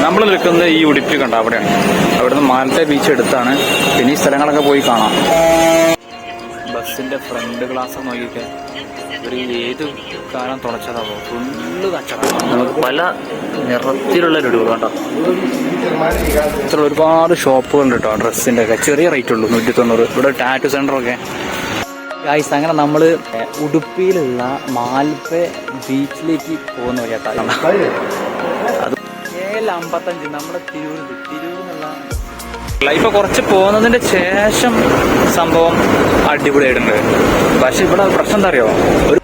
നമ്മൾ നിൽക്കുന്നത് ഈ ഉടുപ്പി കണ്ട അവിടെയാണ്. അവിടുന്ന് മാലത്തെ ബീച്ച് എടുത്താണ്. പിന്നെ ഈ സ്ഥലങ്ങളൊക്കെ പോയി കാണാം. ബസ്സിന്റെ ഫ്രണ്ട് ഗ്ലാസ് നോക്കിയിട്ട് ഒരു ഏത് കാലം തുളച്ചതാവോ ഫുള്ള് കച്ചവടം. നമുക്ക് പല നിറത്തിലുള്ള ലഡുകൾ കണ്ടോ. ഇത്ര ഒരുപാട് ഷോപ്പുകളുണ്ട് കേട്ടോ. ഡ്രസ്സിന്റെ ഒക്കെ ചെറിയ റേറ്റ് ഉള്ളൂ, 190. ഇവിടെ ടാറ്റു സെന്ററൊക്കെ. ഗായ്സ്, അങ്ങനെ നമ്മൾ ഉടുപ്പിയിലുള്ള മാൽപ്പെ ബീച്ചിലേക്ക് പോകുന്ന വഴിയാട്ടാ. അത് 55 നമ്മുടെ തിരൂർ ഇപ്പൊ കുറച്ച് പോകുന്നതിന്റെ ശേഷം സംഭവം അടിപൊളിയായിട്ടുണ്ട്. പക്ഷെ ഇവിടെ പ്രശ്നം എന്താ അറിയോ, ഒരു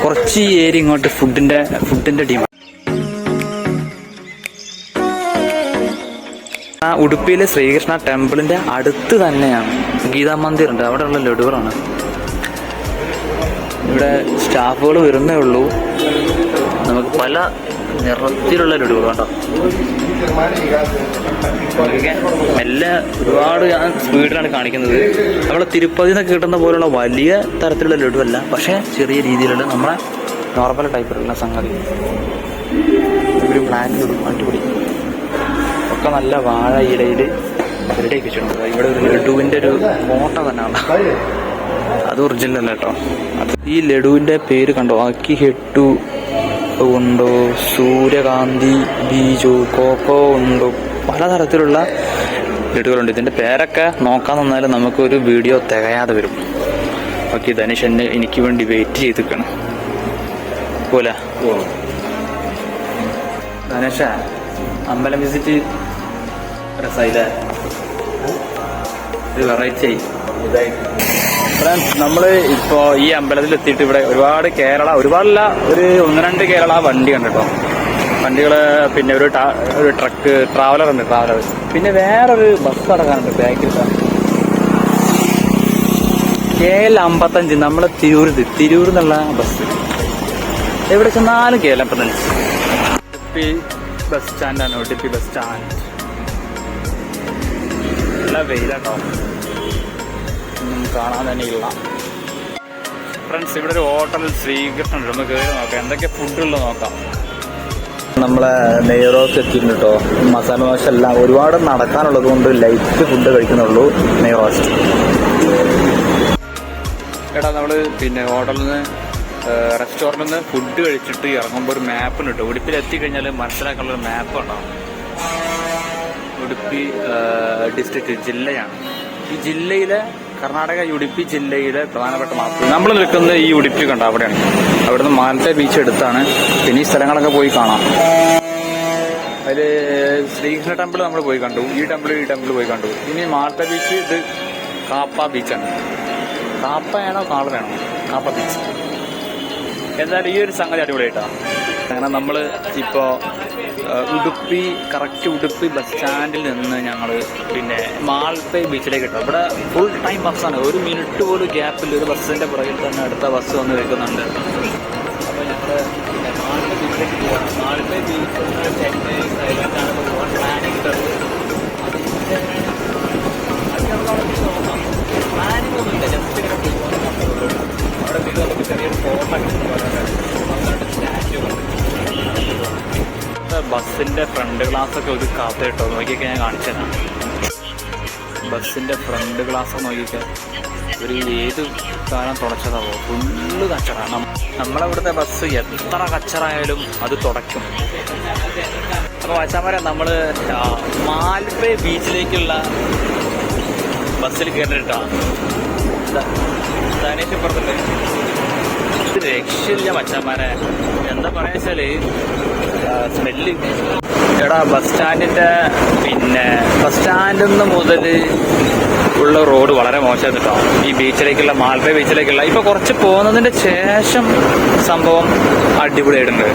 കുറച്ച് ഏരിയ ഇങ്ങോട്ട് ഫുഡിന്റെ ഡിമാൻഡ്. ഉടുപ്പിയിലെ ശ്രീകൃഷ്ണ ടെമ്പിളിന്റെ അടുത്ത് തന്നെയാണ് ഗീതാ മന്ദിർ ഉണ്ട്. അവിടെയുള്ള ലഡുകളാണ്. ഇവിടെ സ്റ്റാഫുകൾ വരുന്നേ ഉള്ളൂ. നമുക്ക് പല നിറത്തിലുള്ള ലഡുകൾ കണ്ടോ. എല്ലാം ഒരുപാട് സ്പീഡിലാണ് കാണിക്കുന്നത്. നമ്മളെ തിരുപ്പതി നിന്നൊക്കെ കിട്ടുന്ന പോലുള്ള വലിയ തരത്തിലുള്ള ലഡു അല്ല, പക്ഷെ ചെറിയ രീതിയിലുള്ള നമ്മളെ നോർമൽ ടൈപ്പിലുള്ള സംഗതി. ഒരു ബ്ലാക്ക് ലഡു അടിപൊളി ഒക്കെ നല്ല വാഴ ഇലയിൽ റെഡിയാക്കി വെച്ചിട്ടുണ്ട്. ഇവിടെ ഒരു ലഡുവിൻ്റെ ഒരു ഫോട്ടോ തന്നെയാണ്. അത് ഒറിജിനൽ അല്ല കേട്ടോ. ഈ ലഡുവിൻ്റെ പേര് കണ്ടോ, അക്കി ഹെട്ടു ഉണ്ടോ, സൂര്യകാന്തി ബീജു, കോക്കോ ഉണ്ടോ, പലതരത്തിലുള്ള ലഡുകളുണ്ട്. ഇതിൻ്റെ പേരൊക്കെ നോക്കാൻ നിന്നാലും നമുക്കൊരു വീഡിയോ തികയാതെ വരും. ഓക്കെ, ധനുഷ് എനിക്ക് വേണ്ടി വെയിറ്റ് ചെയ്ത് നിൽക്കണം പോലെ. ധനുഷ, അമ്പലം വിസിറ്റ് രസമായില്ലേ? ഒരു വെറൈറ്റി ആയി. ഫ്രണ്ട്സ്, നമ്മൾ ഇപ്പോൾ ഈ അമ്പലത്തിൽ എത്തിയിട്ട് ഇവിടെ ഒരുപാടല്ല, ഒരു 1-2 കേരള വണ്ടി കണ്ടിട്ടോ. വണ്ടികൾ, പിന്നെ ഒരു ട്രക്ക് ട്രാവലർ ഉണ്ട്. പിന്നെ വേറൊരു ബസ് അടക്കാനുണ്ട് ബാക്കിൽ. KL55 നമ്മളെ തിരൂർ എന്നുള്ള ബസ്. എവിടെ ചെന്നാലും KL55. ഉടുപ്പി ബസ് സ്റ്റാൻഡാണ്. ഉടുപ്പി ബസ് സ്റ്റാൻഡ് നല്ല വെയിലാട്ടോ, ഒന്നും കാണാൻ തന്നെയില്ല. ഫ്രണ്ട്സ്, ഇവിടെ ഒരു ഹോട്ടലിൽ ശ്രീകൃഷ്ണൻ ഉണ്ട്. നമുക്ക് കയറി നോക്കാം എന്തൊക്കെ ഫുഡുള്ളത് നോക്കാം. നമ്മളെ നെയ്റോസ്റ്റ് എത്തിയിട്ടുണ്ട് കേട്ടോ. മസാല ദോശ എല്ലാം ഒരുപാട് നടക്കാനുള്ളത് കൊണ്ട് ലൈറ്റ് ഫുഡ് കഴിക്കുന്നുള്ളൂ. നെയ്റോസ്റ്റ് എടാ, നമ്മൾ പിന്നെ ഹോട്ടലിൽ നിന്ന് റെസ്റ്റോറൻറ്റിൽ നിന്ന് ഫുഡ് കഴിച്ചിട്ട് ഇറങ്ങുമ്പോൾ ഒരു മാപ്പിന് കിട്ടും. ഉടുപ്പിൽ എത്തിക്കഴിഞ്ഞാൽ മനസ്സിലാക്കാനുള്ളൊരു മാപ്പ് ഉണ്ടാവും. ഉടുപ്പി ഡിസ്ട്രിക്റ്റ് ജില്ലയാണ്. ഈ ജില്ലയിലെ കർണാടക ഉടുപ്പി ജില്ലയിലെ പ്രധാനപ്പെട്ട മാപ്പ്. നമ്മൾ നിൽക്കുന്നത് ഈ ഉടുപ്പി കണ്ട അവിടെയാണ്. അവിടുന്ന് മാലത്തെ ബീച്ച് എടുത്താണ്. പിന്നെ ഈ സ്ഥലങ്ങളൊക്കെ പോയി കാണാം. അതിൽ ശ്രീകൃഷ്ണ ടെമ്പിൾ നമ്മൾ പോയി കണ്ടു. ഈ ടെമ്പിൾ പോയി കണ്ടു. ഇനി മാലത്തെ ബീച്ച് ഇത് കാപ്പ ബീച്ചാണ്. കാപ്പയാണോ കാളനാണോ? കാപ്പ ബീച്ച്. എന്തായാലും ഈ ഒരു സംഗതി അടിപൊളിയായിട്ടാണ്. അങ്ങനെ നമ്മൾ ഇപ്പോൾ കറക്റ്റ് ഉടുപ്പി ബസ് സ്റ്റാൻഡിൽ നിന്ന് ഞങ്ങൾ പിന്നെ മാൽപ്പെ ബീച്ചിലേക്ക് ഇട്ടു. ഇവിടെ ഫുൾ ടൈം ബസ്സാണ്. ഒരു മിനിറ്റ് പോലും ഗ്യാപ്പിൽ ഒരു ബസ്സിൻ്റെ പുറകിൽ തന്നെ അടുത്ത ബസ് വന്ന് വെക്കുന്നുണ്ട്. അപ്പോൾ ഞങ്ങൾ പിന്നെ മാൽപ്പെ ബീച്ചിലേക്ക് പോകാം. മാൽപ്പെ ബീച്ച് ചെന്നൈ സൈലൻ്റാണ് പോകാൻ പ്ലാനിങ് ഇട്ടത്. നോക്കാം, പ്ലാനിങ് ഒന്നുമില്ല, ജസ്റ്റ് ഇങ്ങനെ പോകാൻ. അവിടെ പിന്നെ നമുക്ക് ചെറിയൊരു ഫോട്ടൊക്കെ സ്റ്റാച്യു ബസ്സിന്റെ ഫ്രണ്ട് ഗ്ലാസ് ഒക്കെ ഒരു കാത്ത കേട്ടോ. നോക്കിയൊക്കെ ഞാൻ കാണിച്ചതാണ്. ബസ്സിന്റെ ഫ്രണ്ട് ഗ്ലാസ് നോക്കിയൊക്കെ ഒരു ഏത് കാലം തുടച്ചതാവോ ഫുള്ള് കച്ചറാണ്. നമ്മളവിടുത്തെ ബസ് എത്ര കച്ചറായാലും അത് തുടയ്ക്കും. അപ്പോൾ വച്ചാമാരെ നമ്മൾ മാൽപ്പെ ബീച്ചിലേക്കുള്ള ബസ്സിൽ കയറിയിട്ടാണ്. ധനേഷ് പുറത്തുണ്ട്. ഇത് രക്ഷയില്ല മച്ചാമാരെ. എന്താ പറയാ വെച്ചാല് സ്മെല്ല്. എടാ, ബസ് സ്റ്റാൻഡിൽ നിന്ന് മുതൽ ഉള്ള റോഡ് വളരെ മോശമായിരുന്നു കേട്ടോ. ഈ ബീച്ചിലേക്കുള്ള മാൽപ്പെ ബീച്ചിലേക്കുള്ള ഇപ്പൊ കുറച്ച് പോകുന്നതിന്റെ ശേഷം സംഭവം അടിപൊളിയായിട്ടുണ്ട്.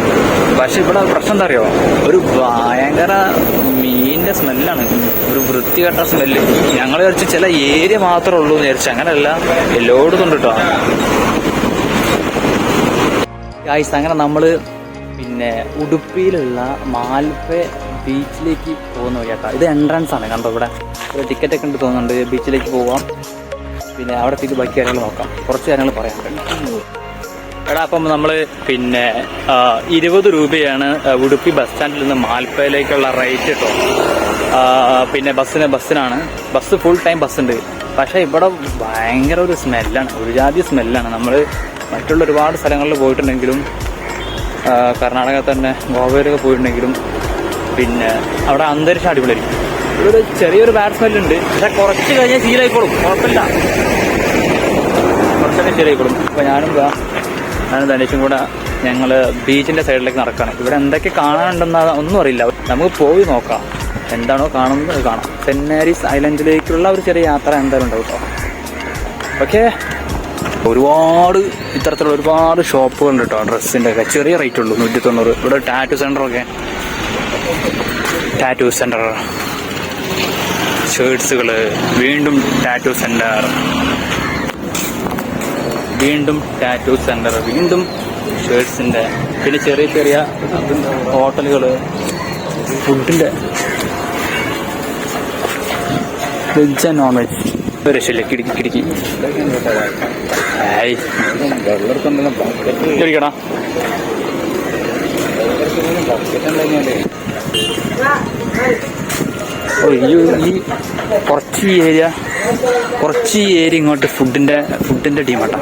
പക്ഷെ ഇവിടെ പ്രശ്നം എന്താ അറിയോ, ഒരു ഭയങ്കര മീനിന്റെ സ്മെല്ലാണ്. ഒരു വൃത്തികെട്ട സ്മെല്ല്. ഞങ്ങൾ വിചാരിച്ച് ചില ഏരിയ മാത്രമേ ഉള്ളൂ എന്ന് വിചാരിച്ചു. അങ്ങനെയല്ല, എല്ലായിടത്തും ഉണ്ട് കേട്ടോ. ഗായ്സ്, അങ്ങനെ നമ്മൾ പിന്നെ ഉടുപ്പിയിലുള്ള മാൽപ്പെ ബീച്ചിലേക്ക് പോകുന്ന വഴിയാട്ടോ. ഇത് എൻട്രൻസ് ആണ് കണ്ടോ. ഇവിടെ ടിക്കറ്റ് ഒക്കെ ഉണ്ട് തോന്നുന്നുണ്ട്. ബീച്ചിലേക്ക് പോവാം. പിന്നെ അവിടെ എത്തിയിട്ട് ബാക്കി കാര്യങ്ങൾ നോക്കാം. കുറച്ച് കാര്യങ്ങൾ പറയാനുണ്ട്. എടാ അപ്പം നമ്മൾ പിന്നെ 20 രൂപയാണ് ഉടുപ്പി ബസ് സ്റ്റാൻഡിൽ നിന്ന് മാൽപ്പയിലേക്കുള്ള റേറ്റ് കേട്ടോ. പിന്നെ ബസ്സിനാണ്. ബസ് ഫുൾ ടൈം ബസ്സുണ്ട്. പക്ഷേ ഇവിടെ ഭയങ്കര ഒരു സ്മെല്ലാണ്, ഒരു ജാതി സ്മെല്ലാണ്. നമ്മൾ മറ്റുള്ള ഒരുപാട് സ്ഥലങ്ങളിൽ പോയിട്ടുണ്ടെങ്കിലും കർണാടക തന്നെ ഗോവയിലൊക്കെ പോയിട്ടുണ്ടെങ്കിലും പിന്നെ അവിടെ അന്തരീക്ഷം അടിപൊളിയായിരിക്കും. ഇവിടെ ചെറിയൊരു ബാഡ് സ്മെല്ലുണ്ട്. പക്ഷെ കുറച്ച് കഴിഞ്ഞാൽ ശീലമായിക്കോളും, കുഴപ്പമില്ല, കുറച്ചൊക്കെ ശരിയായിക്കോളും. അപ്പോൾ ഞാനും ധനേഷും കൂടെ ഞങ്ങൾ ബീച്ചിൻ്റെ സൈഡിലേക്ക് നടക്കുകയാണ്. ഇവിടെ എന്തൊക്കെ കാണാനുണ്ടെന്ന് ഒന്നും അറിയില്ല. നമുക്ക് പോയി നോക്കാം, എന്താണോ കാണുന്നത് കാണാം. സെൻറ്റ് മാരീസ് ഐലൻഡിലേക്കുള്ള ഒരു ചെറിയ യാത്ര എന്തായാലും ഉണ്ടാവും കേട്ടോ. ഓക്കെ, ഒരുപാട് ഇത്തരത്തിലുള്ള ഒരുപാട് ഷോപ്പുകളുണ്ട് കേട്ടോ. ഡ്രസ്സിൻ്റെ ഒക്കെ ചെറിയ റേറ്റ് ഉള്ളൂ, 190. ഇവിടെ ടാറ്റു സെൻ്ററൊക്കെ, ടാറ്റു സെൻ്റർ, ഷർട്ട്സുകൾ, വീണ്ടും ടാറ്റു സെൻ്റർ, വീണ്ടും ടാറ്റു സെൻ്റർ, വീണ്ടും ഷർട്ട്സിൻ്റെ, പിന്നെ ചെറിയ ചെറിയ ഹോട്ടലുകൾ, ഫുഡിൻ്റെ, വെജ് ആൻഡ് നോൺ വെജ്. ഒരു രക്ഷയില്ല, കിടക്കി ചോദിക്കടാ. ഈ കുറച്ച് ഏരിയ ഇങ്ങോട്ട് ഫുഡിൻ്റെ ടീമാട്ടോ.